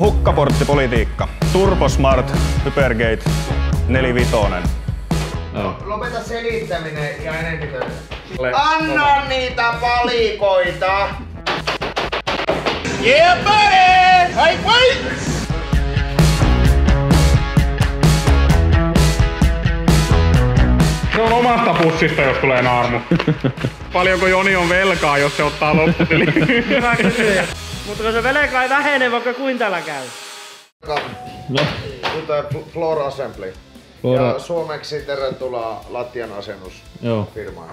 Hukkaporttipolitiikka. Turbosmart, Hypergate, 45. Lopeta selittäminen ja enempi töitä. Anna niitä palikoita! Yeah, buddy! Hey, wait! Se on omasta pussista, jos tulee naarmu. Paljonko Joni on velkaa, jos se ottaa lopputeli? Hyvä kysyä. Mutta kun se velka ei vähene, vaikka kuin täällä käy. No. Floor Assembly. Ja suomeksi tervetuloa lattian asennusfirmaan.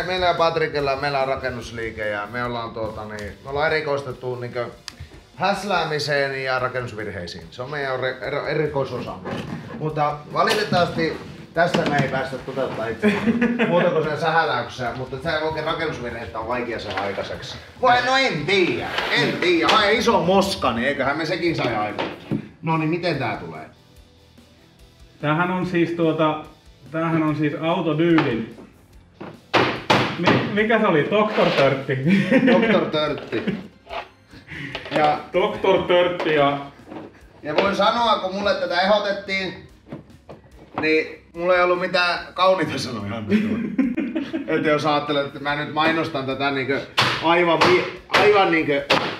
Meillä ja Patrikilla meillä on rakennusliike ja me ollaan, me ollaan erikoistettu niinkö häsläämiseen ja rakennusvirheisiin. Se on meidän erikoisosaaminen. Mutta valitettavasti tästä me ei päästä toteuttaa itse muuta kuin sen sähäläyksessä, mutta se oikein rakennusvirheitä on vaikea saada aikaiseksi. Vai no en tiedä. Ai iso moska, niin eiköhän me sekin sai aikaan. No niin, miten tää tulee? Tämähän on siis Autodyylin. Mikä se oli? Dr. Törtti. Dr. Törtti. Ja Dr. Törtti ja voin sanoa, kun mulle tätä ehdotettiin, niin mulla ei ollut mitään kauniita sanoja annettua. Että jos ajattelet, että mä nyt mainostan tätä niinkö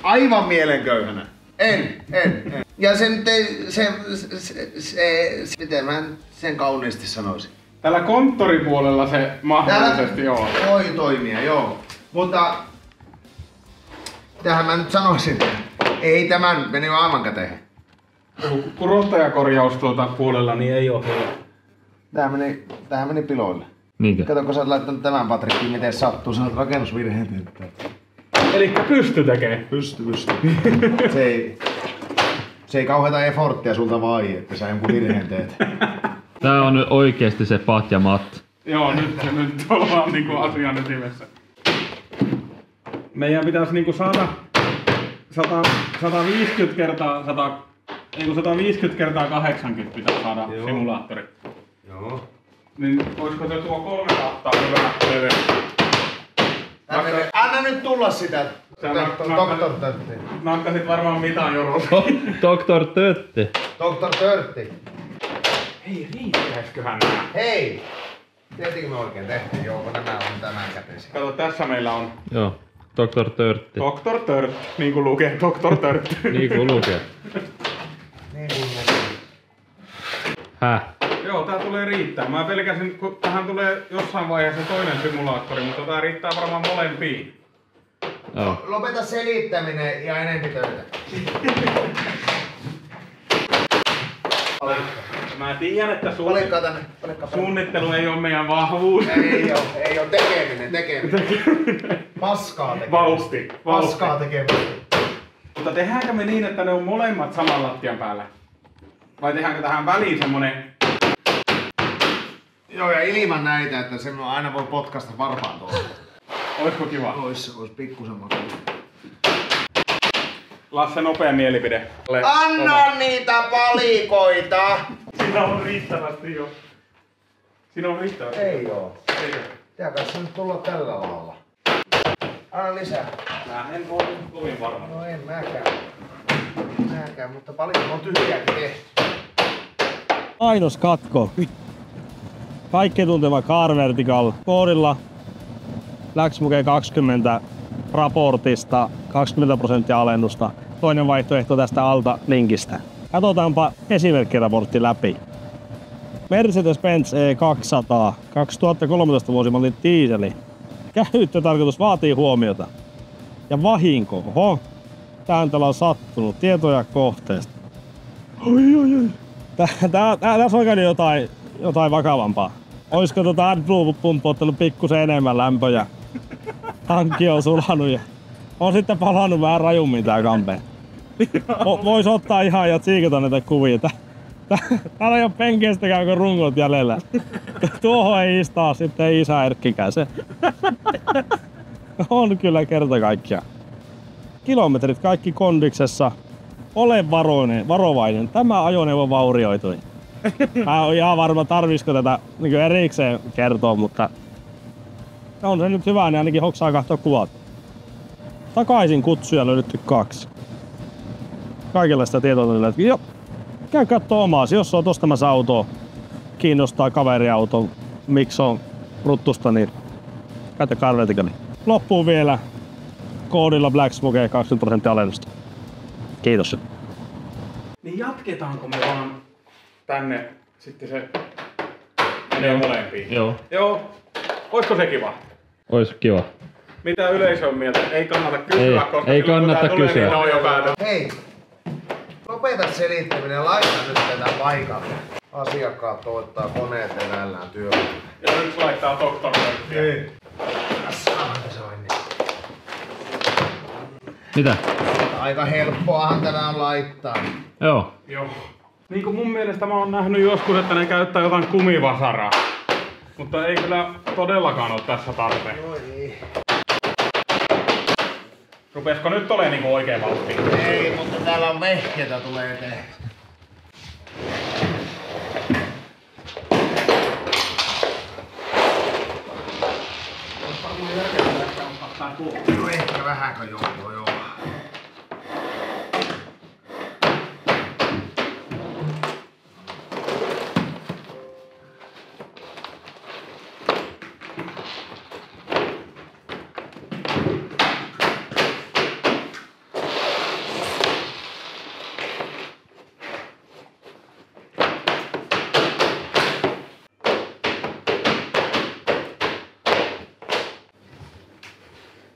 aivan mielenköyhänä. En. Ja sen miten mä sen kauniisti sanoisin. Tällä konttoripuolella se mahdollisesti joo. Voi toimia, joo. Mutta tähän mä nyt sanoisin, ei tämän meni aivan käteen. Kurottajakorjaus puolella niin ei oo hyvä. Tämähän meni piloille. Niinkö? Kato, kun sä oot laittanut tämän Patrikkiin, miten sattuu, sä oot rakennusvirheen. Elikkä pysty tekee. Pysty. Se ei kauheeta efforttia sulta vai, että sä jonkun virheen teet. Tää on nyt oikeesti se Patja Matti. Joo, nyt ollaan niinku asian ytimessä. Meidän pitäis niinku saada 150 kertaa 80 pitäis saada simulaattori. Joo. Niin oisko se tuo 3 tahtaa hyvä leveä? Anna nyt tulla sitä. Dr. Törtti. Nakkasit varmaan mitään Joro. Dr. Tötti. Dr. Törtti. Hei, riittäisiköhän nää? Hei! Tietenkin me oikein tehtiin, joo, kun nämä on tämän käteisiä. Kato, tässä meillä on. Joo, Dr. Törtti. Dr. Tört, niin kuin lukee, Dr. Tört. Niin kuin lukee. Niin kuin lukee. Häh? Joo, tää tulee riittää. Mä pelkäsin, kun tähän tulee jossain vaiheessa toinen simulaattori, mutta tää riittää varmaan molempiin. Joo. Lopeta selittäminen ja enempi töitä. Mä tiedän, että suunnittelu ei ole meidän vahvuus. Ei oo tekeminen. Paskaa tekeminen. Vauhti. Paskaa tekeminen. Mutta tehdäänkö me niin, että ne on molemmat saman lattian päällä? Vai tehdäänkö tähän väliin semmonen... Joo, ja ilman näitä, että sen aina voi potkasta varpaan tuolla. Oisko kiva? Ois pikkusen makea. Lasse, nopea mielipide. Anna niitä palikoita! Siinä on riittävästi jo. Siinä on riittävästi. Ei oo. Pitääkö se nyt tulla tällä lailla? Anna lisää. Mä en oo kovin varma. No en mäkään, mutta paljon on tyhjääkin tehty. Ainoskatko. Kaikki tunteva Car Vertical koodilla Läksmuke 20 raportista 20% alennusta. Toinen vaihtoehto tästä alta linkistä. Katsotaanpa esimerkkiraportti läpi. Mercedes-Benz E200 2013 vuosimallin diiseli. Käyttötarkoitus vaatii huomiota. Ja vahinko. Oho. Tähän täällä on sattunut. Tietoja kohteesta. Oi. Tässä on käynyt jotain vakavampaa. Oisko AdBlue-pumppu ottanut pikkusen enemmän lämpöjä? Tankki on sulanut ja on sitten palannut vähän rajummin tää kampe. Vois ottaa ihan ja tsiikata näitä kuvia. Täällä ei oo penkeestäkään kuin rungot jäljellä. Tuohon ei istaa sitten ei isä Erkkikään se. On kyllä kerta kaikkiaan. Kilometrit kaikki kondiksessa. Ole varovainen. Tämä ajoneuvo vaurioitui. Mä oon ihan varma tarvisiko tätä niin erikseen kertoa, mutta on se nyt hyvä, niin ainakin hoksaa katsoa kuvat. Takaisin kutsuja löydetty 2. kaikenlaista tietoa. Joo, käy kattoo omaasi, jos on ostamassa autoa, kiinnostaa kaveriauto, miksi on ruttusta, niin käytä Carverticali. Loppuun vielä koodilla BlackSmoke 20% alennusta. Kiitos. Niin jatketaanko me vaan tänne sitten se menee molempiin? Joo. Joo. Oisko se kiva? Ois kiva. Mitä yleisö on mieltä? Ei kannata kysyä, koska ei kyllä, kannata tulee, kysyä. Niin on jo päätös. Hei! Lopeta selittäminen ja laita nyt tätä paikalle. Asiakkaat toivottaa koneet elällään työllä. Ja yksi laittaa doktoröittiä. Ei. Se on niin. Mitä? Aika helppoahan tänään laittaa. Joo. Joo. Niin kuin mun mielestä mä oon nähnyt joskus, että ne käyttää jotain kumivasaraa. Mutta ei kyllä todellakaan ole tässä tarpeen. Oi. Rupesko nyt olemaan niinku oikein vauhti? Ei, mutta täällä on vehkeitä tulee tehdä. No ehkä vähänkö joo.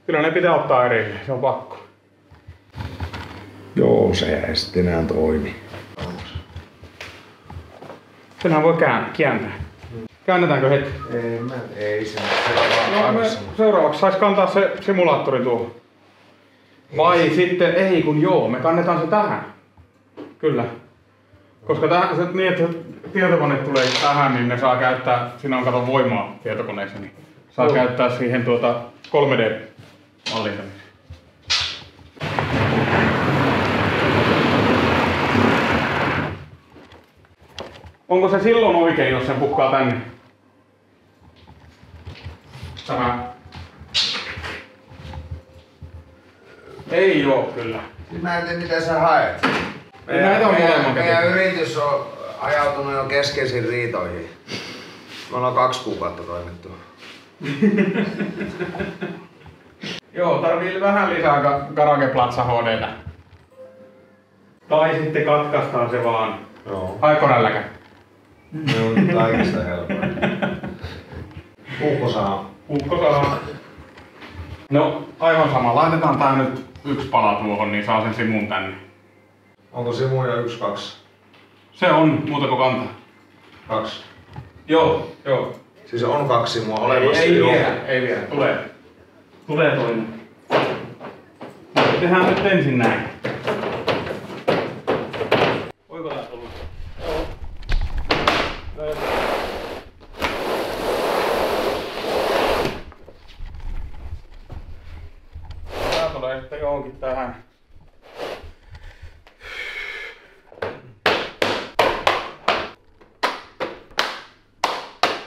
Kyllä ne pitää ottaa erilleen, se on pakko. Joo, se ei sitten enää toimi. Senhän voi kääntää. Käännetäänkö hetki? Ei se. No, seuraavaksi sais kantaa se simulaattori tuohon. Vai sitten, ei kun joo, me kannetaan se tähän. Kyllä. Koska tähän, se, niin että tietokone tulee tähän, niin ne saa käyttää, siinä on kato voimaa tietokoneessa, niin saa käyttää siihen 3D-mallintamiseen. Onko se silloin oikein, jos sen pukkaa tänne? Tämä. Ei oo kyllä. Mä en tiedä mitä sä haet. Meidän yritys on ajautunut jo keskeisiin riitoihin. Me ollaan 2 kuukautta toimittu. Joo, tarvii vähän lisää Garage-Plaza HD:tä. Tai sitten katkaistaan se vaan. Joo. Haiko rälläkä? Ne on kaikista helpoin. Puukko saa. No, aivan sama. Laitetaan tää nyt yksi pala tuohon, niin saa sen simun tänne. Onko simu jo 1, 2? Se on muuta kuin kantaa. 2. Joo. Siis on 2 simua olemassa. Ei vielä. Tulee toinen. Tehdään nyt ensin näin. Voiko tää tulla? Joo. Tää tulee sitten johonkin tähän.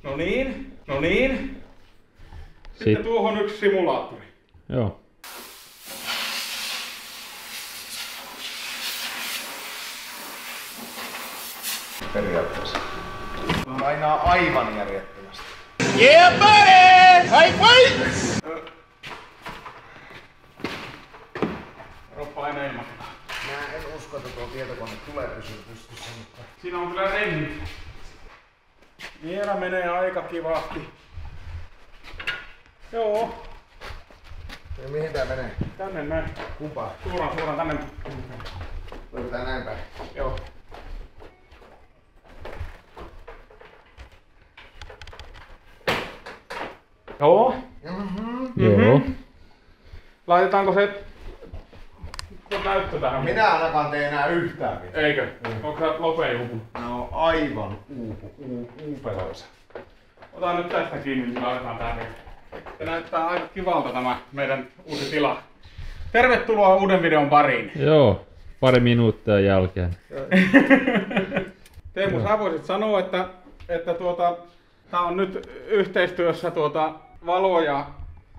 No niin. Sitten tuohon yksi simulaattori. Joo. Periaatteessa. Painaa aivan järjettömästi. Yeah, buddy! High weights! Roppa aina ilman. Mä en usko, että tuo tietokone tulee pysyä pystyssä, mutta... Siinä on kyllä rengit. Vielä menee aika kivasti. Joo. Ja mihin tää menee? Tänne näin. Kumpaa? Suoraan tänne. Otetaan näin päin. Joo. Joo. Joo. Laitetaanko se näyttö tähän? Minä ainakaan tee enää yhtään mitään. Eikö? Onko sä Lope uupunut? Mä oon aivan uupeloisa. Otan nyt tästä kiinni, niin laitetaan tänne. Se näyttää aika kivalta tämä meidän uusi tila. Tervetuloa uuden videon pariin. Joo. Pari minuuttia jälkeen. Teemu, sä voisit sanoa, että tää on nyt yhteistyössä valo- ja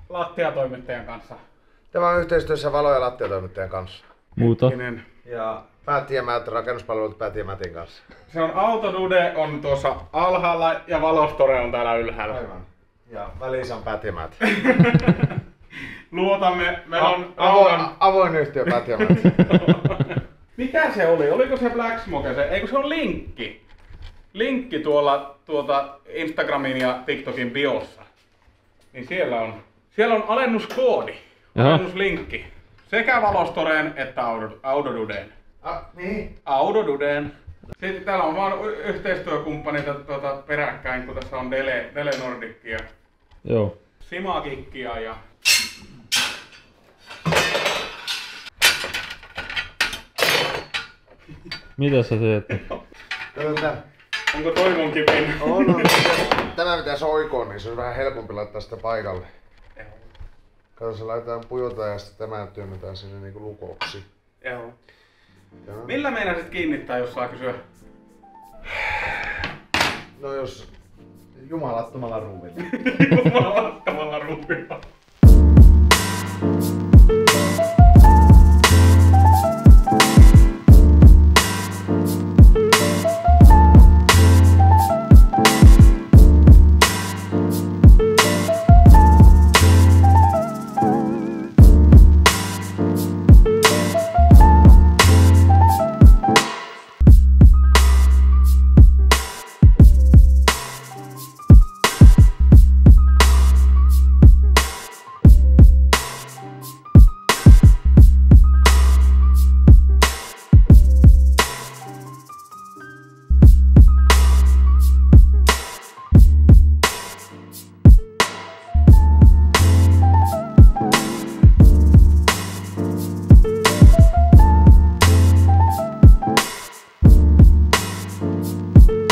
lattiatoimittajan kanssa. Tämä on yhteistyössä valo- ja lattiatoimittajan kanssa. Muuta. Ja Päättiemät, rakennuspalvelut Päätiemätin kanssa. Se on Autodude on tuossa alhaalla ja Valostore on täällä ylhäällä. Aivan. Ja välissä on Päätiemät. Luotamme, meillä on avoin yhtiö Päätiemät. Mikä se oli? Oliko se Black Smoke? Eikö se on linkki? Linkki tuolta Instagramin ja TikTokin biossa. Niin siellä on alennuskoodi. Alennuslinkki. Sekä Valostoreen että Autodudeen. Niin? Autodudeen. Sitten täällä on vaan yhteistyökumppaneita peräkkäin, kun tässä on Dele Nordicia. Joo. Simagikkia ja... Mitä sä teet? Onko toivon kipin? On. Tämä pitäisi oikoa, niin se on vähän helpompi laittaa sitä paikalle. Kato, se laitetaan pujota ja sitten tämä työnnetään sinne niinku lukoksi. Joo. Millä meinasit kiinnittää, jos saa kysyä? No jos jumalattomalla ruuvilla. Jumalattomalla ruuvilla.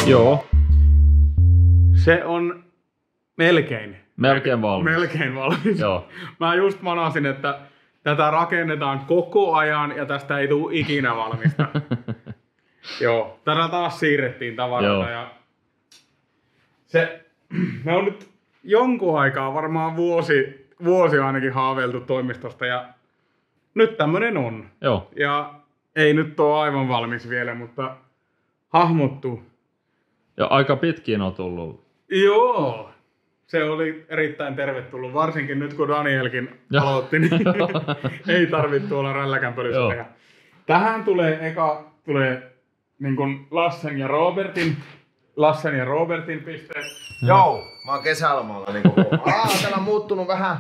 Joo. Se on melkein valmis. Melkein valmis. Joo. Mä just manasin, että tätä rakennetaan koko ajan ja tästä ei tule ikinä valmista. Joo. Tätä taas siirrettiin tavaroita ja me on nyt jonkun aikaa, varmaan vuosi ainakin haaveiltu toimistosta ja nyt tämmönen on. Joo. Ja ei nyt ole aivan valmis vielä, mutta hahmottuu. Ja aika pitkin on tullut. Joo, se oli erittäin tervetullut, varsinkin nyt kun Danielkin aloitti, niin ei tarvitse tuolla rälläkämpölyssä tehdä. Tähän tulee niin kuin Lassen ja Robertin pisteet. Joo, mä oon kesälomalla niinku. Täällä on muuttunut vähän.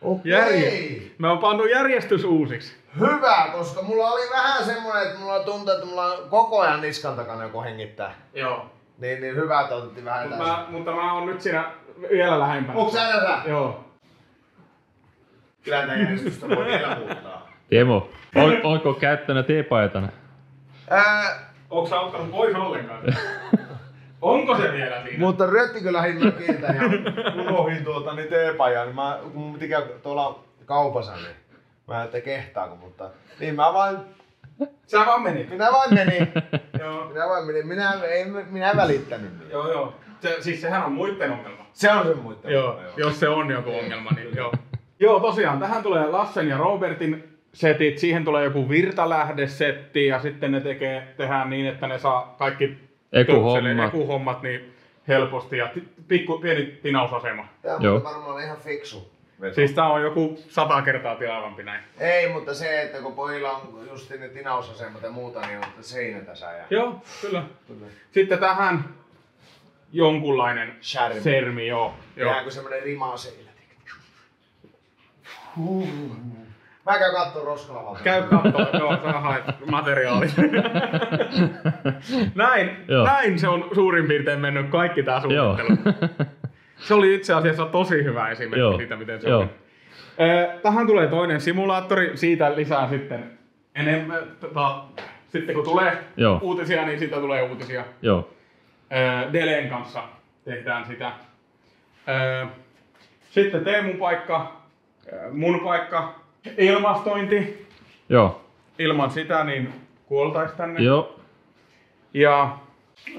Okei. Me on pantu järjestys uusiksi. Hyvä, koska mulla oli vähän semmonen, että mulla tuntuu, että mulla on koko ajan niskan takana joku hengittää. Joo. Niin hyvä, että otettiin vähän mutta mä oon nyt siinä vielä lähempänä. Onko sä tässä? Joo. Kyllä tää järjestystä voi vielä muuttaa. Teemo, onko käyttänyt teepaitana? Onko sä ottanut pois ollenkaan? Onko se vielä siinä? Mutta Rötti lähdin mökiltä ja unohdin teepajan, niin kun mun piti käydä tuolla kaupassa, niin mä en kehtaako, mutta niin mä vaan... Sä vaan menit? Minä vaan menin. Joo. Minä välittänyt. Joo. Siis sehän on muitten ongelma. Se on sen muitten ongelma. Jos se on joku ongelma, niin joo. Joo, tosiaan, tähän tulee Lassen ja Robertin setit, siihen tulee joku virtalähdesetti ja sitten ne tehdään niin, että ne saa kaikki ekuhommat niin helposti ja pieni tinausasema. Tämä on varmaan ihan fiksu. Siis tää on joku 100 kertaa tilavampi näin. Ei, mutta se, että kun pojilla on just ne tinausasemat ja muuta, niin on seinä tässä. Joo, kyllä. Sitten tähän jonkunlainen sermi, joo. Tehdäänkö semmonen rimaseinä? Mä käyn kattoo roskalavalta. Käy kattoo, joo, sä haet materiaalit. Näin se on suurin piirtein mennyt kaikki tää suunnittelu. Se oli itse asiassa tosi hyvä esimerkki siitä, miten se on. Tähän tulee toinen simulaattori, siitä lisää sitten enemmän. Sitten kun tulee uutisia, niin siitä tulee uutisia. Joo. Delen kanssa tehdään sitä. Sitten Teemun paikka, mun paikka, ilmastointi. Joo. Ilman sitä niin kuoltais tänne. Joo. Ja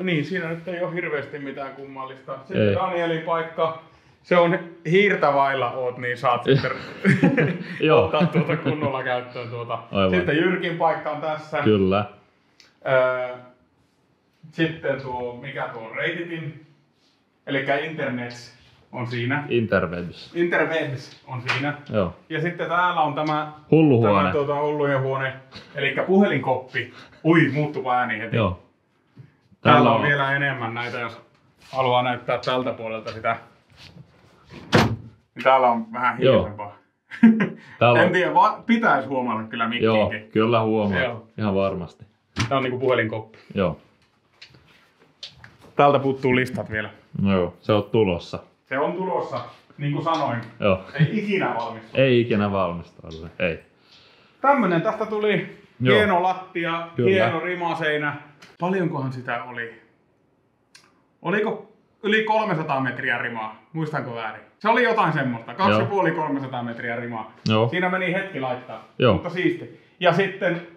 niin, siinä nyt ei ole hirveästi mitään kummallista. Sitten Danielin paikka, Se on hiirtä vailla oot, niin saat sitten ottaa tuota kunnolla käyttöön tuota. Sitten Jyrkin paikka on tässä. Kyllä. Sitten tuo, mikä tuo on Reititin, eli Internets on siinä. Interwebs on siinä. Joo. Ja sitten täällä on tämä hulluhuone. Hullujen huone, eli puhelinkoppi. Ui, muuttuva ääni heti. Joo. Täällä on vielä enemmän näitä, jos haluaa näyttää tältä puolelta sitä. Niin täällä on vähän hiljaisempaa. En tiedä, pitäisi huomata kyllä mikkiinkin. Joo, kyllä huomaa. Joo. Ihan varmasti. Tää on niinku puhelinkoppi. Joo. Täältä puuttuu listat vielä. Joo, se on tulossa. Se on tulossa, niin kuin sanoin. Joo. Ei ikinä valmistu. Ei ikinä valmistu. Ei. Tämmönen tästä tuli. Joo. Hieno lattia, kyllä. Hieno rimaseinä. Paljonkohan sitä oli? Oliko yli 300 metriä rimaa? Muistanko väärin? Se oli jotain semmoista. 2,5-300 metriä rimaa. Joo. Siinä meni hetki laittaa. Joo. Mutta siisti. Ja sitten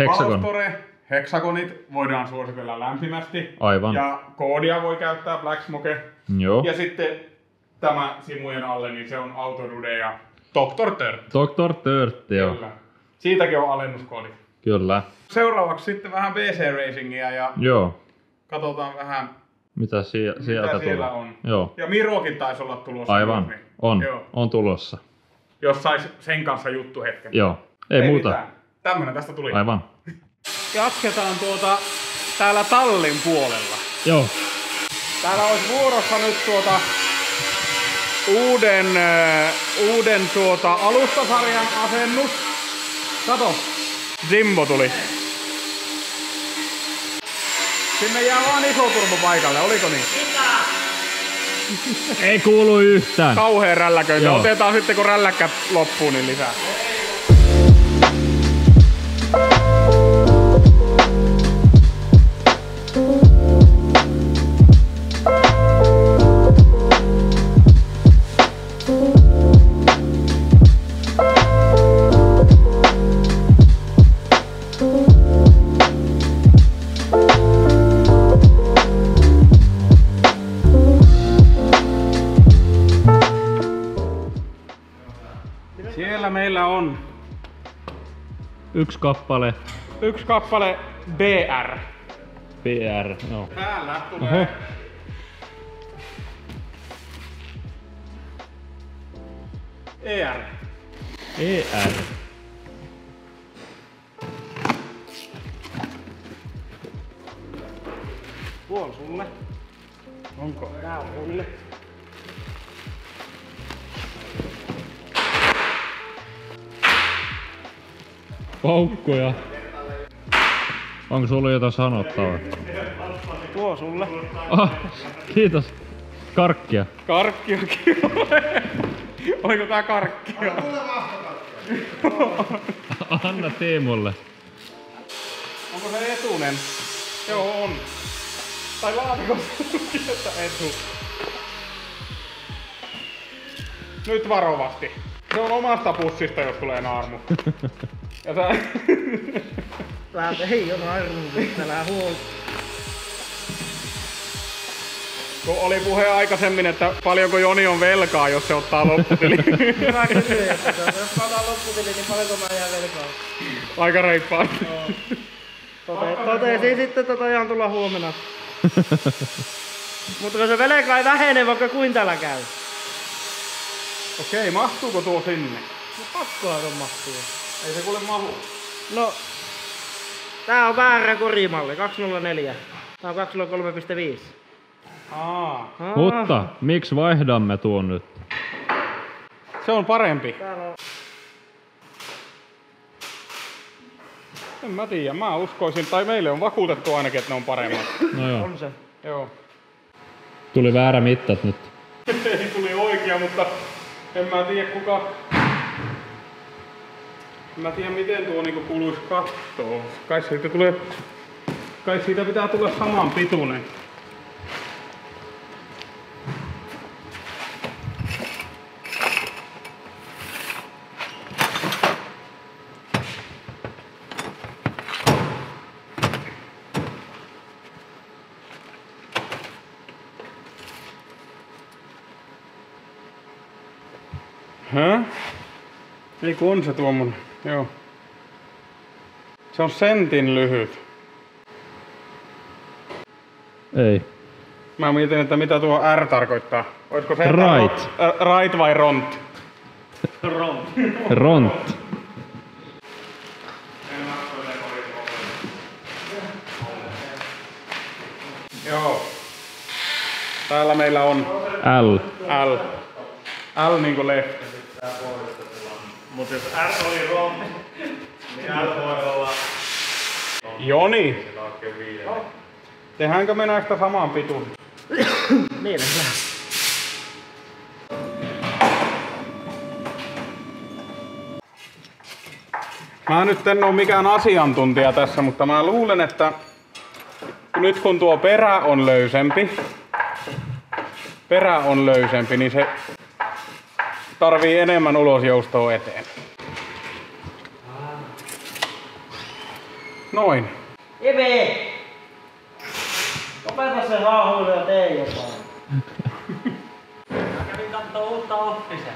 Valostore, heksagonit voidaan suositella lämpimästi. Aivan. Ja koodia voi käyttää Black Smoke. Joo. Ja sitten tämä simujen alle, niin se on Autodude ja Dr. Dirt. Dr. Dirt, joo. Kyllä. Siitäkin on alennuskoodi. Kyllä. Seuraavaksi sitten vähän BC Racingia ja joo. Katsotaan vähän mitä siellä on. Joo. Ja Mirokin taisi olla tulossa. Aivan, niin. On tulossa. Jos sais sen kanssa juttu hetken. Joo, ei muuta. Mitään. Tämmönen tästä tuli. Aivan. Jatketaan täällä tallin puolella. Joo. Täällä olisi vuorossa nyt uuden alustasarjan asennus. Kato, Jimbo tuli. Sinne jää vaan iso turbo paikalle, oliko niin? Ei kuulu yhtään. Kauhea rälläköinti. Otetaan sitten kun rälläkkä loppuu niin lisää. Meillä on yksi kappale BR. BR, joo. Täällä tulee ER. ER. Tuo on sulle. Onko? Tää on sulle. Paukkuja. Onko sulla jotain sanottavaa? Tuo sulle. Kiitos. Karkkia. Karkkiakin. Oliko tää karkkia? Anna Teemulle. Onko se etunen? Joo on. Tai laatikossa että etu. Nyt varovasti. Se on omasta pussista, jos tulee naarmu. Ja sä... Täältä ei ole naarmu, älä huoli. Kun oli puhe aikaisemmin, että paljonko Joni on velkaa, jos se ottaa lopputilin. Hyvä kysyä, että jos mä otan lopputilin, niin paljonko mä jää velkaa? Aika reippaan. Totesin sitten ihan tulla huomenna. Mutta kun se velka ei vähene, vaikka kuin täällä käy. Okei, mahtuuko tuo sinne? No pakkoa ton mahtuu. Ei se kuule mahu. No, tää on väärä korimalli, 204. Tää on 203.5. Mutta miksi vaihdamme tuon nyt? Se on parempi. On... En mä tiedä, mä uskoisin, tai meille on vakuutettu ainakin, että ne on paremmat. No joo. On se. Joo. Tuli väärä mittat nyt. Ei tuli oikea, mutta en mä tiedä kuka... En mä tiedä miten tuo niinku kuuluisi kattoo. Kai siitä pitää tulla saman pituinen. Hä? Ei kun on se tuommoinen, joo. Se on sentin lyhyt. Ei. Mä mietin, että mitä tuo R tarkoittaa. Olisiko se Right. Right vai ront? Ront. Joo. Täällä meillä on L. L. L niinku left. Mut jos R oli rompi, niin L voi olla... Joni! Tehdäänkö me näistä samaan pituun? Mielellään. Mä nyt en oo mikään asiantuntija tässä, mutta mä luulen, että nyt kun tuo perä on löysempi, niin se tarvii enemmän ulosjoustoa eteen. Noin. Eve! Lopeta se haahuilu ja tee jotain. Mä kävin kattoo uutta oppisen.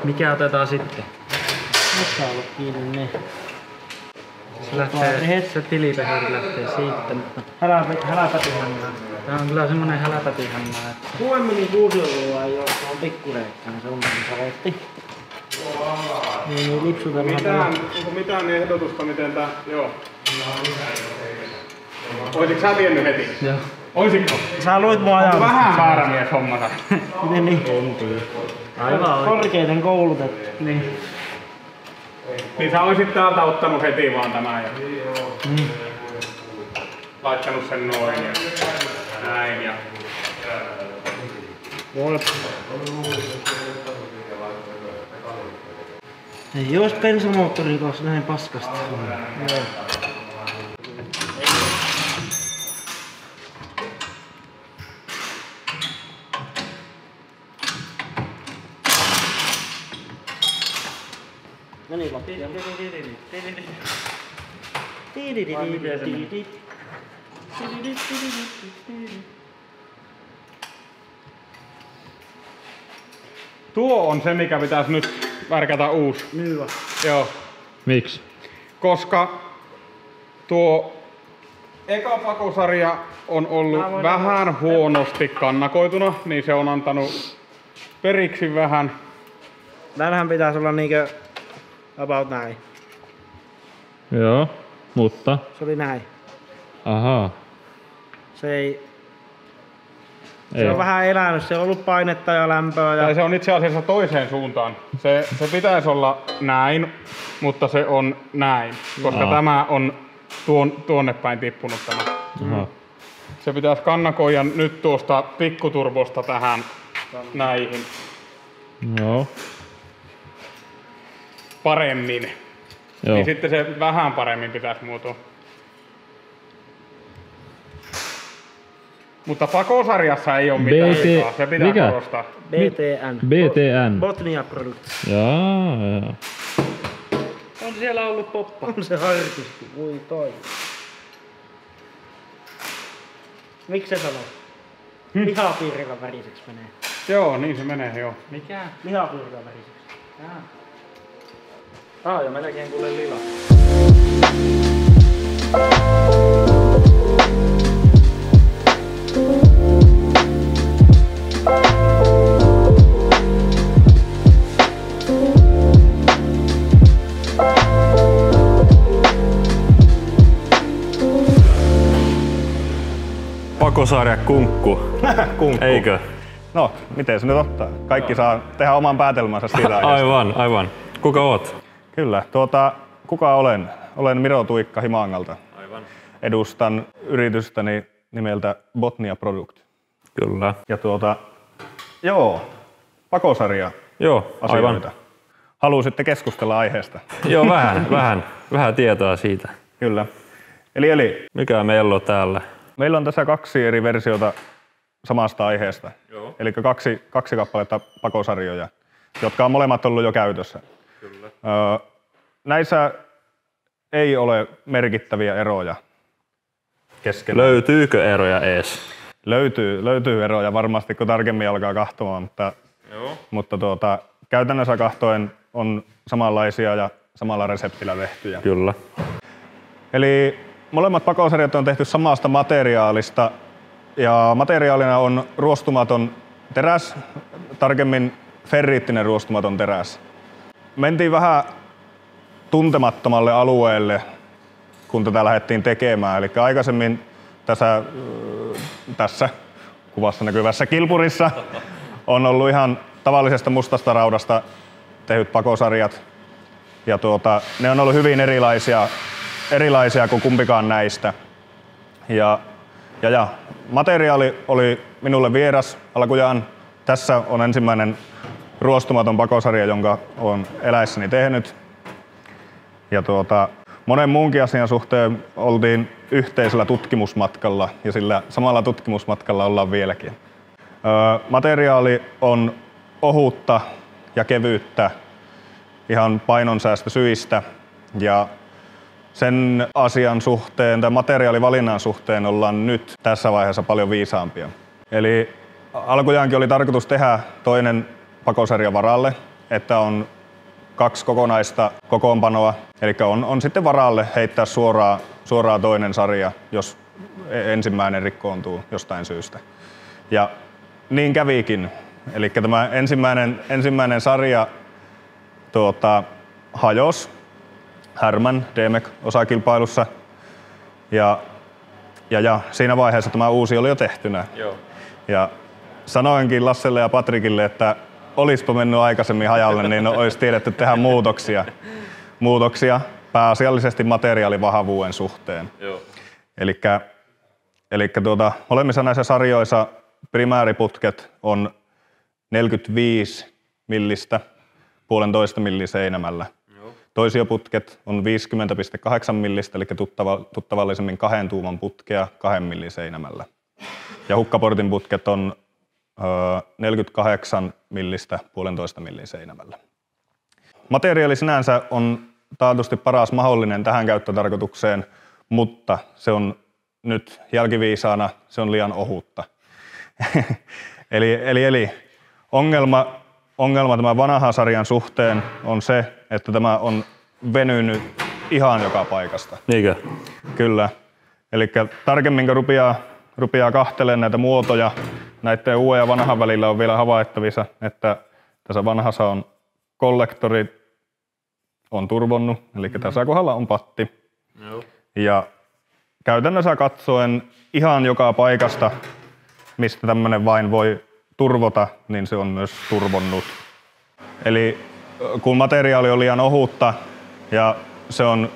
Mikä otetaan sitten? Missä ollut kiinni ne? Se tilipehuri lähtee siitä, mutta Häläpätihannaa. tää on kyllä semmonen häläpätihannaa, että 6 mm 6-luvulla ei oo, se on pikkureikkä, niin se on savetti. Niin lipsutellaan. Onko mitään ehdotusta, miten tää... Joo. Oisitko sä tiennyt heti? Joo. Oisitko? Sä luit mua Onko ajan. vähän väärä mies hommata? Miten niin? En tiedä. Aivan korkeiden koulutettu. Niin. Niin sä oisit täältä ottanut heti vaan tämän ja laittanut sen noin ja näin ja... Ei ois bensamoottori tuossa näin paskasta. Joo. Meni lattialle. Tuo on se, mikä pitäisi nyt värkätä uusi. Nyt vasta. Joo. miksi? Koska tuo eka pakosarja on ollut vähän huonosti kannakoituna, niin se on antanut periksi vähän. Tänähän pitäisi olla niinkö about näin. Joo, mutta... Se oli näin. Ahaa. Se ei... Se on vähän elänyt, se on ollut painetta ja lämpöä ja... Tai se on itse asiassa toiseen suuntaan. Se pitäisi olla näin, mutta se on näin, koska tämä on tuonne päin tippunut tämä. Se pitäisi kannakoida nyt tuosta pikkuturbosta tähän näihin Joo. paremmin. Joo. Niin sitten se vähän paremmin pitäisi muotoa. Mutta pakosarjassa ei ole mitään vikaa, se pitää mikä? korostaa. BTN. BTN. Botnia Products. Jaa. On siellä ollut poppa. On se harkisti, voi toi. Miksi se sanoo? Lihapiirikan väriseksi menee. Joo, niin se menee, joo. Mikä? Lihapiirikan väriseksi. Ja melkein kuule lila. Pakosarja kunkku. Kunkku. Eikö? No, miten se nyt ottaa? Kaikki saa tehdä oman päätelmänsä siitä aiheesta. Aivan. Kuka oot? Kyllä. Kuka olen? Olen Miro Tuikka Himangalta. Aivan. Edustan yritystäni nimeltä Botnia Product. Kyllä. Ja pakosarja Joo, asioita. aivan. Halusitte keskustella aiheesta? Joo, vähän tietoa siitä. Kyllä. Eli Mikä meillä on täällä? meillä on tässä 2 eri versiota samasta aiheesta. Joo. Eli 2 kappaletta pakosarjoja, jotka on molemmat ollut jo käytössä. Kyllä. Näissä ei ole merkittäviä eroja keskenään. Löytyykö eroja ees? löytyy eroja varmasti, kun tarkemmin alkaa kahtomaan, mutta käytännössä kahtoen on samanlaisia ja samalla reseptillä tehtyjä. Kyllä. Eli molemmat pakosarjat on tehty samasta materiaalista ja materiaalina on ruostumaton teräs, tarkemmin ferriittinen ruostumaton teräs. Mentiin vähän tuntemattomalle alueelle, kun tätä lähdettiin tekemään. Eli aikaisemmin tässä kuvassa näkyvässä kilpurissa on ollut ihan tavallisesta mustasta raudasta tehdyt pakosarjat. Ja ne on ollut hyvin erilaisia kuin kumpikaan näistä. Ja materiaali oli minulle vieras alkujaan. Tässä on ensimmäinen ruostumaton pakosarja, jonka olen eläessäni tehnyt. Ja monen muunkin asian suhteen oltiin yhteisellä tutkimusmatkalla ja sillä samalla tutkimusmatkalla ollaan vieläkin. Materiaali on ohutta ja kevyyttä ihan painonsäästösyistä ja sen asian suhteen tai materiaalivalinnan suhteen ollaan nyt tässä vaiheessa paljon viisaampia. Eli alkujaankin oli tarkoitus tehdä toinen pakosarja varalle, että on 2 kokonaista kokoonpanoa. Eli on sitten varalle heittää suoraan toinen sarja, jos ensimmäinen rikkoontuu jostain syystä. Ja niin kävikin. Eli tämä ensimmäinen sarja hajosi Härmän DMEC-osakilpailussa. Ja siinä vaiheessa tämä uusi oli jo tehtynä. Joo. Ja sanoinkin Lasselle ja Patrikille, että olispa mennyt aikaisemmin hajalle, niin olisi tiedetty tehdä muutoksia pääasiallisesti materiaalivahvuuden suhteen. Joo. Elikkä molemmissa näissä sarjoissa primääriputket on 45 millistä 1,5 milli seinämällä. Joo. Toisioputket on 50,8 millistä, eli tuttavallisemmin 2 tuuman putkea 2 milli seinämällä. Ja hukkaportin putket on 48 millistä 1,5 milli seinämällä. Materiaali sinänsä on taatusti paras mahdollinen tähän käyttötarkoitukseen, mutta se on nyt jälkiviisaana, se on liian ohutta. eli ongelma tämän vanhan sarjan suhteen on se, että tämä on venynyt ihan joka paikasta. Niinkö? Kyllä. Eli tarkemmin kun rupeaa kahtelemaan näitä muotoja, näiden uuden ja vanhan välillä on vielä havaittavissa, että tässä vanhassa on kollektori on turvonnut, eli tässä kohdalla on patti. Joo. Ja käytännössä katsoen ihan joka paikasta, mistä tämmöinen vain voi turvota, niin se on myös turvonnut. Eli kun materiaali on liian ohutta ja se on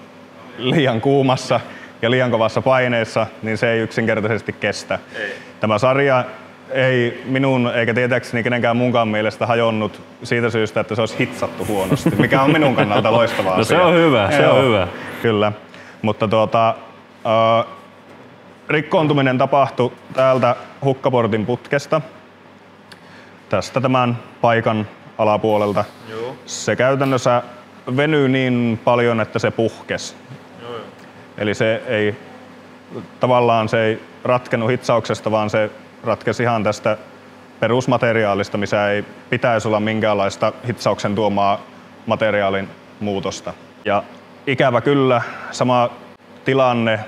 liian kuumassa ja liian kovassa paineessa, niin se ei yksinkertaisesti kestä. Ei. Tämä sarja ei minun eikä tietääkseni kenenkään muunkaan mielestä hajonnut siitä syystä, että se olisi hitsattu huonosti, mikä on minun kannalta loistava asia. No se on hyvä, se on hyvä. Kyllä, mutta rikkoontuminen tapahtui täältä hukkaportin putkesta, tästä tämän paikan alapuolelta. Joo. Se käytännössä venyi niin paljon, että se puhkesi. Joo. Eli se ei ratkennut hitsauksesta, vaan se ratkesi ihan tästä perusmateriaalista, missä ei pitäisi olla minkäänlaista hitsauksen tuomaa materiaalin muutosta. Ja ikävä kyllä sama tilanne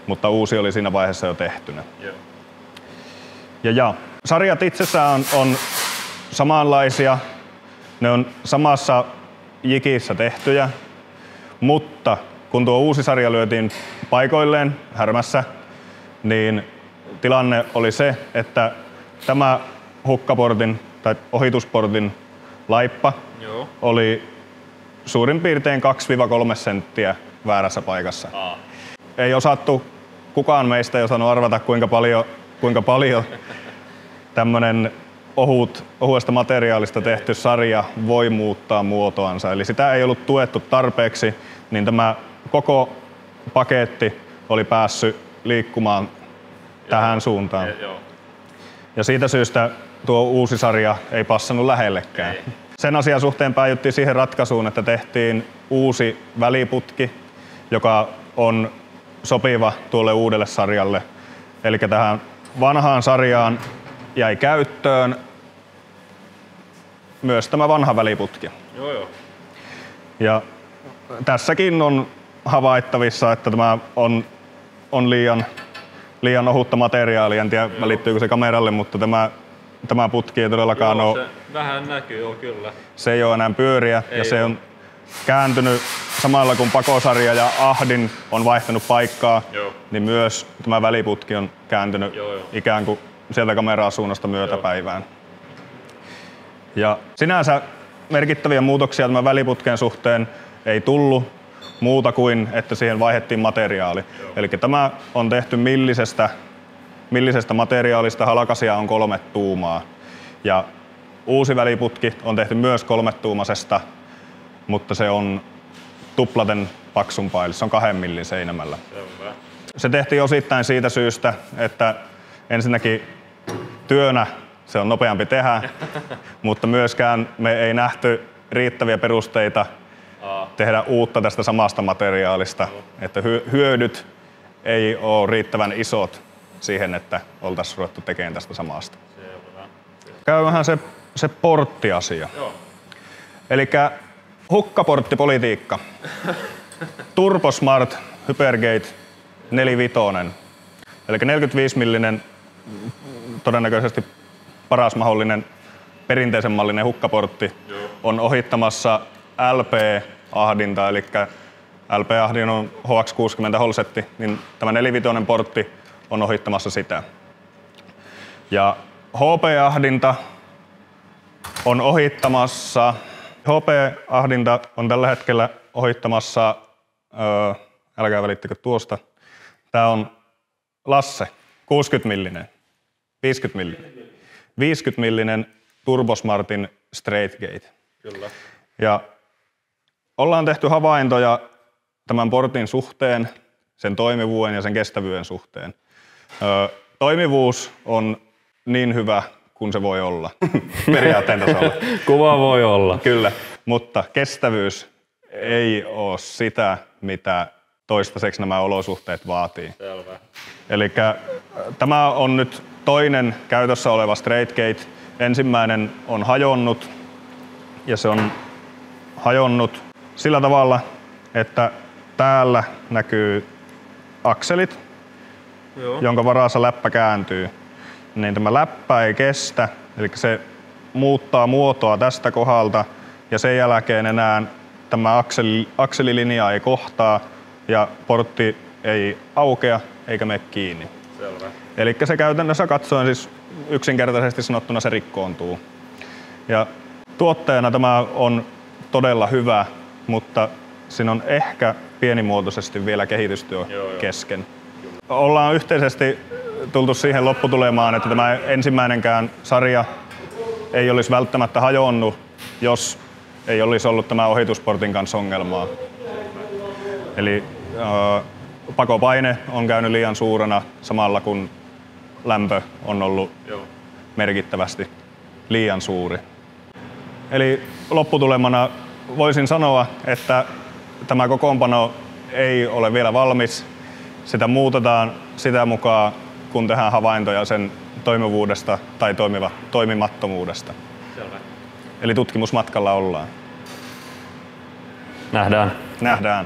mutta uusi oli siinä vaiheessa jo tehtynä. Joo. Ja sarjat itsessään on samanlaisia, ne on samassa jikissä tehtyjä, mutta kun tuo uusi sarja lyötiin paikoilleen Härmässä, niin tilanne oli se, että tämä hukkaportin tai ohitusportin laippa oli suurin piirtein 2-3 senttiä väärässä paikassa. Ei osattu, kukaan meistä ei osannut arvata, kuinka paljon tämmöinen ohuesta materiaalista tehty sarja voi muuttaa muotoansa. Eli sitä ei ollut tuettu tarpeeksi, niin tämä koko paketti oli päässyt liikkumaan tähän suuntaan. Ja siitä syystä tuo uusi sarja ei passannut lähellekään. Sen asian suhteen päädyttiin siihen ratkaisuun, että tehtiin uusi väliputki, joka on sopiva tuolle uudelle sarjalle. Eli tähän vanhaan sarjaan jäi käyttöön myös tämä vanha väliputki. Joo. Ja tässäkin on havaittavissa, että tämä on liian ohutta materiaalia. En tiedä, välittyykö se kameralle, mutta tämä putki ei todellakaan ole. Se vähän näkyy, joo kyllä. Se ei ole enää pyöriä ja se on kääntynyt samalla kun pakosarja ja ahdin on vaihtanut paikkaa, niin myös tämä väliputki on kääntynyt ikään kuin sieltä kameraa suunnasta myötäpäivään. Ja sinänsä merkittäviä muutoksia tämän väliputken suhteen ei tullut muuta kuin, että siihen vaihdettiin materiaali. Eli tämä on tehty millisestä materiaalista, halkasia on 3 tuumaa. Ja uusi väliputki on tehty myös 3-tuumaisesta, mutta se on tuplaten paksumpaa, eli se on 2 millin seinämällä. Se tehtiin osittain siitä syystä, että ensinnäkin työnä se on nopeampi tehdä, mutta myöskään me ei nähty riittäviä perusteita tehdä uutta tästä samasta materiaalista, että hyödyt ei ole riittävän isot siihen, että oltaisiin ruvettu tekemään tästä samasta. Käymähän se porttiasia. Elikkä hukkaporttipolitiikka. Turbosmart Hypergate 45. Eli 45 millinen todennäköisesti paras mahdollinen perinteisen mallinen hukkaportti on ohittamassa LP-ahdinta, eli LP-ahdin on HX60 holsetti, niin tämä 45 portti on ohittamassa sitä. Ja HP-ahdinta on ohittamassa, HP-ahdinta on tällä hetkellä ohittamassa, älkää välittäkö tuosta, tää on Lasse, 60 millinen, 50 millinen. 50 millinen Turbosmartin Straightgate. Kyllä. Ja ollaan tehty havaintoja tämän portin suhteen, sen toimivuuden ja sen kestävyyden suhteen. Toimivuus on niin hyvä kuin se voi olla periaatteen tasolla. Kuva voi olla. Kyllä, mutta kestävyys ei ole sitä, mitä toistaiseksi nämä olosuhteet vaatii. Selvä. Elikkä tämä on nyt toinen käytössä oleva Straightgate. Ensimmäinen on hajonnut ja se on hajonnut sillä tavalla, että täällä näkyy akselit, jonka varassa läppä kääntyy. Niin tämä läppä ei kestä, eli se muuttaa muotoa tästä kohdalta ja sen jälkeen enää tämä akselilinja ei kohtaa ja portti ei aukea eikä mene kiinni. Selvä. Eli se käytännössä katsoen siis yksinkertaisesti sanottuna se rikkoontuu. Ja tuotteena tämä on todella hyvä, mutta siinä on ehkä pienimuotoisesti vielä kehitystyö kesken. Ollaan yhteisesti tultu siihen lopputulemaan, että tämä ensimmäinenkään sarja ei olisi välttämättä hajonnut, jos ei olisi ollut tämä ohitusportin kanssa ongelmaa. Eli pakopaine on käynyt liian suurena samalla kun lämpö on ollut merkittävästi liian suuri. Eli lopputulemana voisin sanoa, että tämä kokoonpano ei ole vielä valmis. Sitä muutetaan sitä mukaan, kun tehdään havaintoja sen toimivuudesta tai toimimattomuudesta. Selvä. Eli tutkimusmatkalla ollaan. Nähdään. Nähdään.